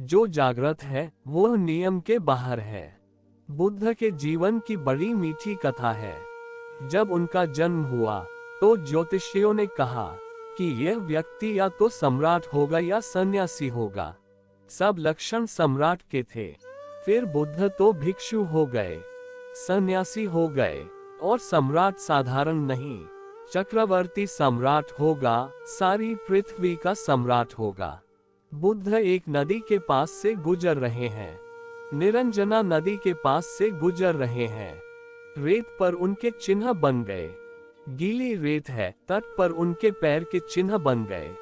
जो जागृत है वह नियम के बाहर है। बुद्ध के जीवन की बड़ी मीठी कथा है। जब उनका जन्म हुआ तो ज्योतिषियों ने कहा कि यह व्यक्ति या तो सम्राट होगा या सन्यासी होगा। सब लक्षण सम्राट के थे। फिर बुद्ध तो भिक्षु हो गए, सन्यासी हो गए, और सम्राट साधारण नहीं, चक्रवर्ती सम्राट होगा, सारी पृथ्वी का सम्राट होगा। बुद्ध एक नदी के पास से गुजर रहे हैं। निरंजना नदी के पास से गुजर रहे हैं। रेत पर उनके चिन्ह बन गए। गीली रेत है, तट पर उनके पैर के चिन्ह बन गए।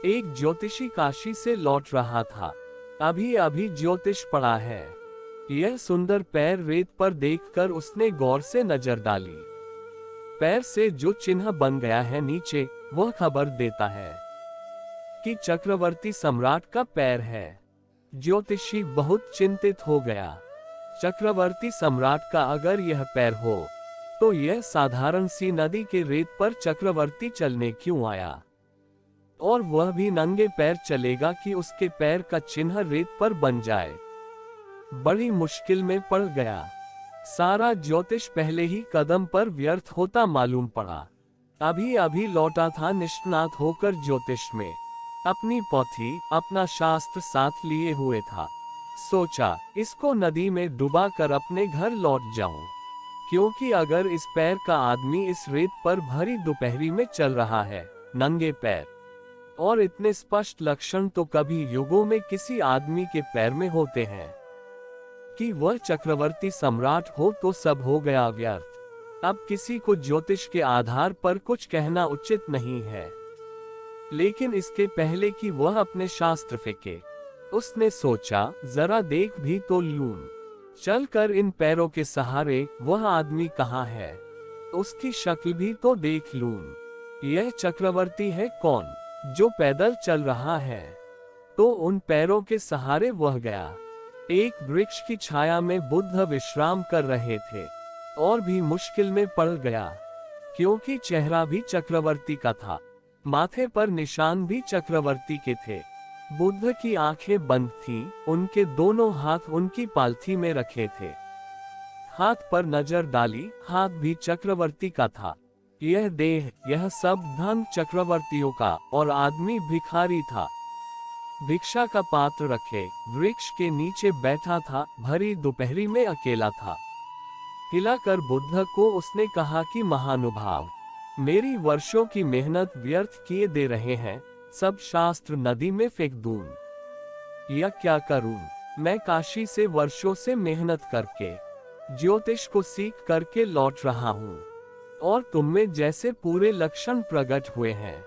एक ज्योतिषी काशी से लौट रहा था। अभी अभी ज्योतिष पड़ा है। यह सुंदर पैर रेत पर देखकर उसने गौर से नजर डाली। पैर से जो चिन्ह बन गया है नीचे, वह खबर देता है कि चक्रवर्ती सम्राट का पैर है। ज्योतिषी बहुत चिंतित हो गया। चक्रवर्ती सम्राट का अगर यह पैर हो तो यह साधारण सी नदी के रेत पर चक्रवर्ती चलने क्यों आया, और वह भी नंगे पैर चलेगा कि उसके पैर का चिन्ह रेत पर बन जाए। बड़ी मुश्किल में पड़ गया। सारा ज्योतिष पहले ही कदम पर व्यर्थ होता मालूम पड़ा। अभी अभी लौटा था निष्णात होकर ज्योतिष में। अपनी पोथी, अपना शास्त्र साथ लिए हुए था। सोचा इसको नदी में डुबा कर अपने घर लौट जाऊं, क्योंकि अगर इस पैर का आदमी इस रेत पर भरी दोपहरी में चल रहा है नंगे पैर, और इतने स्पष्ट लक्षण तो कभी युगों में किसी आदमी के पैर में होते हैं कि वह चक्रवर्ती सम्राट हो, तो सब हो गया व्यर्थ। अब किसी को ज्योतिष के आधार पर कुछ कहना उचित नहीं है, लेकिन इसके पहले कि वह अपने शास्त्र फेंके, उसने सोचा जरा देख भी तो लूं। चलकर इन पैरों के सहारे वह आदमी कहाँ है, उसकी शक्ल भी तो देख लूं। यह चक्रवर्ती है कौन जो पैदल चल रहा है? तो उन पैरों के सहारे वह गया। एक वृक्ष की छाया में बुद्ध विश्राम कर रहे थे, और भी मुश्किल में पड़ गया, क्योंकि चेहरा भी चक्रवर्ती का था, माथे पर निशान भी चक्रवर्ती के थे। बुद्ध की आंखें बंद थीं, उनके दोनों हाथ उनकी पालथी में रखे थे। हाथ पर नजर डाली, हाथ भी चक्रवर्ती का था। यह देह, यह सब धन चक्रवर्तियों का, और आदमी भिखारी था। भिक्षा का पात्र रखे वृक्ष के नीचे बैठा था, भरी दोपहरी में अकेला था। हिलाकर बुद्ध को उसने कहा कि महानुभाव, मेरी वर्षों की मेहनत व्यर्थ किए दे रहे हैं। सब शास्त्र नदी में फेंक दूं या क्या करूं? मैं काशी से वर्षों से मेहनत करके ज्योतिष को सीख करके लौट रहा हूं, और तुम में जैसे पूरे लक्षण प्रकट हुए हैं,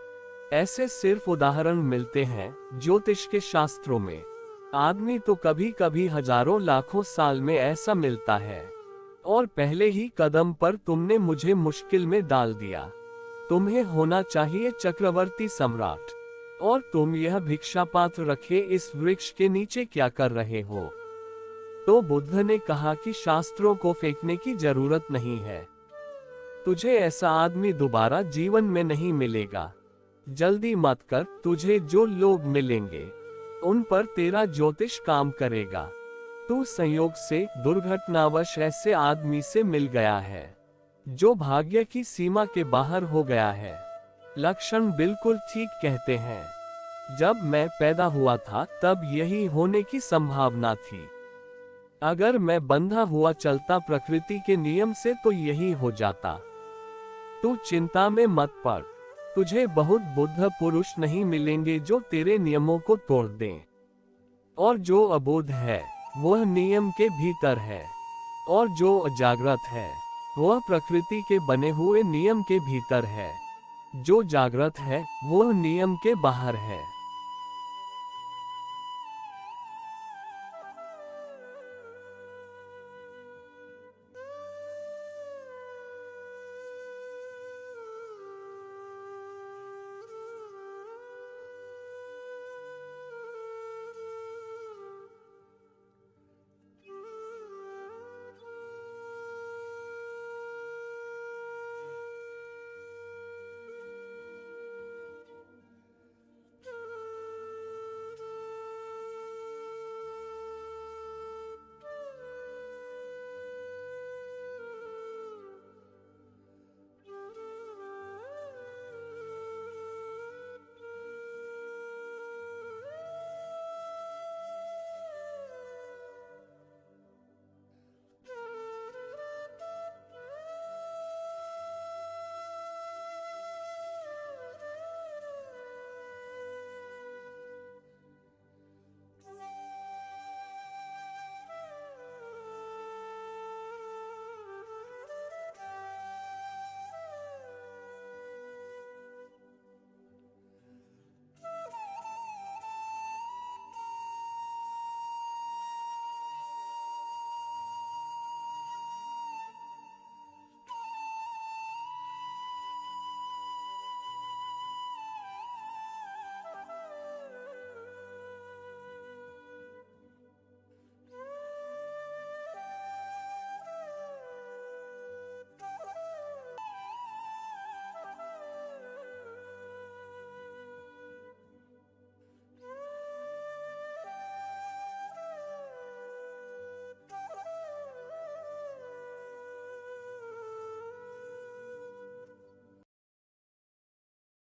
ऐसे सिर्फ उदाहरण मिलते हैं ज्योतिष के शास्त्रों में। आदमी तो कभी कभी हजारों लाखों साल में ऐसा मिलता है, और पहले ही कदम पर तुमने मुझे मुश्किल में डाल दिया। तुम्हें होना चाहिए चक्रवर्ती सम्राट, और तुम यह भिक्षा पात्र रखे इस वृक्ष के नीचे क्या कर रहे हो? तो बुद्ध ने कहा कि शास्त्रों को फेंकने की जरूरत नहीं है। तुझे ऐसा आदमी दोबारा जीवन में नहीं मिलेगा। जल्दी मत कर, तुझे जो लोग मिलेंगे उन पर तेरा ज्योतिष काम करेगा। तू संयोग से दुर्घटनावश ऐसे आदमी से मिल गया है जो भाग्य की सीमा के बाहर हो गया है। लक्षण बिल्कुल ठीक कहते हैं। जब मैं पैदा हुआ था तब यही होने की संभावना थी। अगर मैं बंधा हुआ चलता प्रकृति के नियम से तो यही हो जाता। तू चिंता में मत पड़। तुझे बहुत बुद्ध पुरुष नहीं मिलेंगे जो तेरे नियमों को तोड़ दें, और जो अबोध है वह नियम के भीतर है, और जो अजागृत है वह प्रकृति के बने हुए नियम के भीतर है। जो जागृत है वह नियम के बाहर है।